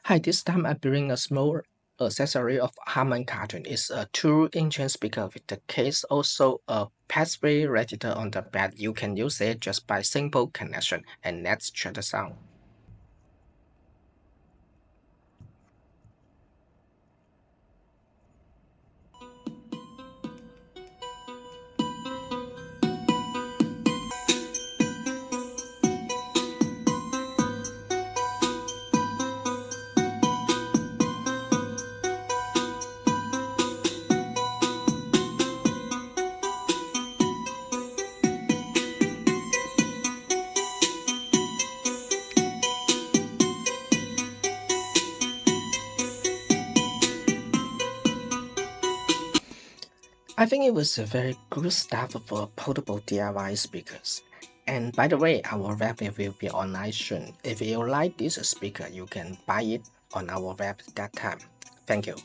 Hi, this time I bring a small accessory of Harman Kardon. It's a 2-inch speaker with the case, also a pathway radiator on the back. You can use it just by simple connection. And let's check the sound. I think it was a very good start for portable DIY speakers. And by the way, our web will be online soon. If you like this speaker, you can buy it on our web that time. Thank you.